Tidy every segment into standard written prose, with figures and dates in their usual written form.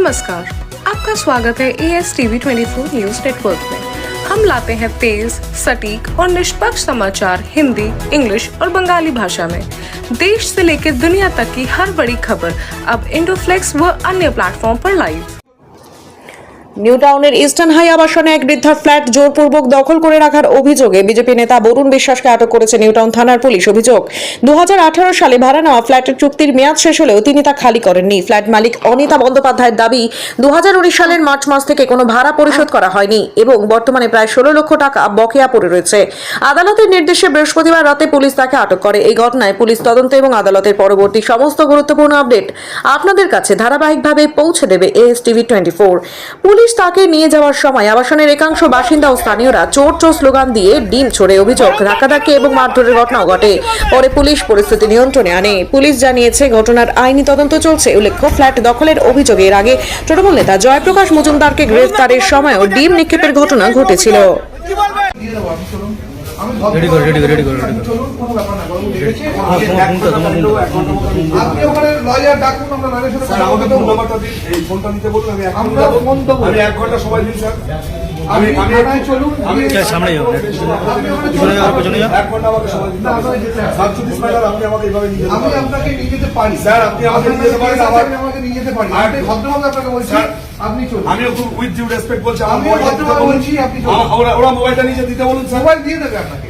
नमस्कार, आपका स्वागत है ASTV 24 न्यूज नेटवर्क में। हम लाते हैं तेज, सटीक और निष्पक्ष समाचार हिंदी, इंग्लिश और बंगाली भाषा में। देश से लेकर दुनिया तक की हर बड़ी खबर अब इंडोफ्लेक्स व अन्य प्लेटफॉर्म पर लाइव। নিউ টাউনের ইস্টার্ন হাই আবাসনে এক বৃদ্ধার ফ্ল্যাট জোরপূর্বক দখল করে রাখার অভিযোগে বিজেপি নেতা বরুণ বিশ্বাসকে আটক করেছে নিউ টাউন থানার পুলিশ। অভিযোগ 2018 সালে ভাড়া নেওয়া ফ্ল্যাটের চুক্তির মেয়াদ শেষ হলেও তিনি তা খালি করেননি। ফ্ল্যাট মালিক অনিতা বন্দ্যোপাধ্যায়ের দাবি 2019 সালের মার্চ মাস থেকে কোনো ভাড়া পরিশোধ করা হয়নি এবং বর্তমানে প্রায় 16 লক্ষ টাকা বকেয়া পড়ে রয়েছে। আদালতের নির্দেশে বৃহস্পতিবার রাতে পুলিশ তাকে আটক করে। এই ঘটনায় পুলিশ তদন্ত এবং আদালতের পরবর্তী সমস্ত গুরুত্বপূর্ণ আপডেট আপনাদের কাছে ধারাবাহিকভাবে পৌঁছে দেবে ASTV 24। পুলিশ তাকে নিয়ে যাওয়ার সময় আবাসনের একাংশ বাসিন্দা ও স্থানীয়রা চোর চোর স্লোগান দিয়ে ডিম ছোড়ে। অভিযোগ ধাক্কাধাক্কি এবং মারধরের ঘটনাও ঘটে। পরে পুলিশ পরিস্থিতি নিয়ন্ত্রণে আনে। পুলিশ জানিয়েছে ঘটনার আইনি তদন্ত চলছে। উল্লেখ্য, ফ্ল্যাট দখলের অভিযোগে এর আগে তৃণমূল নেতা জয়প্রকাশ মজুমদারকে গ্রেফতারের সময়ও ডিম নিক্ষেপের ঘটনা ঘটেছিল। আমি উইথ ডিউ রেসপেক্ট বলছি, ওরা মোবাইলটা নিচে দিতে বলুন স্যার। মোবাইল দিয়ে দেবে আপনাকে,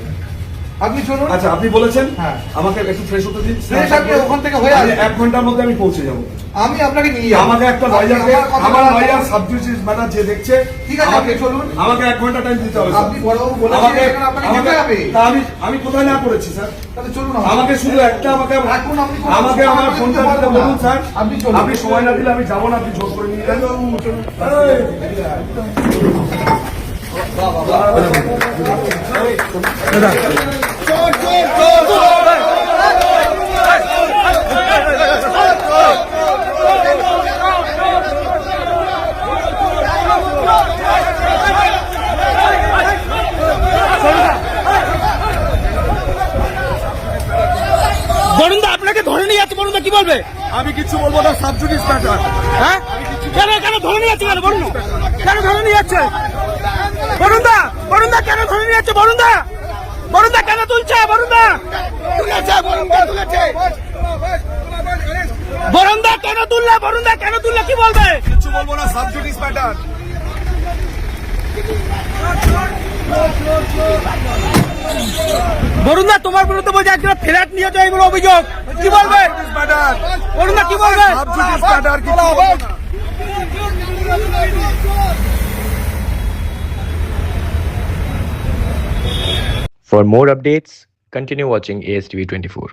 আপনি চলুন। আচ্ছা, আপনি বলেছেন আমাকে একটু ফ্রেশ হতে দিন। ওখান থেকে হয়ে 1 ঘন্টার মধ্যে আমি পৌঁছে যাবো। আমি আপনাকে নিয়ে যাবো। আমাকে একটা লয়ারকে, আমার লয়ার সাবজুডিস ম্যাটার যে দেখছে, ঠিক আছে আপনি চলুন। আমাকে 1 ঘন্টা টাইম দিতে হবে। আপনি বড়বাবু বলেছেন আপনাকে যেতে হবে। আমি কোথায় না করেছি স্যার? তাহলে চলুন। আমাকে শুধু একটা আমাকে আমার ফোনটা দিতে বলুন স্যার। আপনি চলুন। আপনি সময় না দিলে আমি যাবো না। আপনি জোর করে নিয়ে যান। বরুণদা আপনাকে ধরে নিয়ে যাচ্ছে, বরুণদা কি বলবে? আমি কিছু বলবো না, সাবজুডিস ম্যাটার। হ্যাঁ, কেন ধরে নিয়ে যাচ্ছে? বরুণ কেন ধরে নিয়ে যাচ্ছে? বরুণদা কেন ধরে নিয়ে যাচ্ছে? বরুণদা কেন তুলছে? বরুণদা কেন তুললে? বরুণদা কেন তুললে কি বলবে? কিছু বলবো না, সাবজুডিস ম্যাটার। বরুণদা তোমার বিরুদ্ধে বলছে একজন ফ্ল্যাট নিয়ে যায় বলে অভিযোগ, কি বলবে? বরুণদা কি বলবে? সাবজুডিস ম্যাটার কিছু বলবো না। For more updates, continue watching ASTV 24.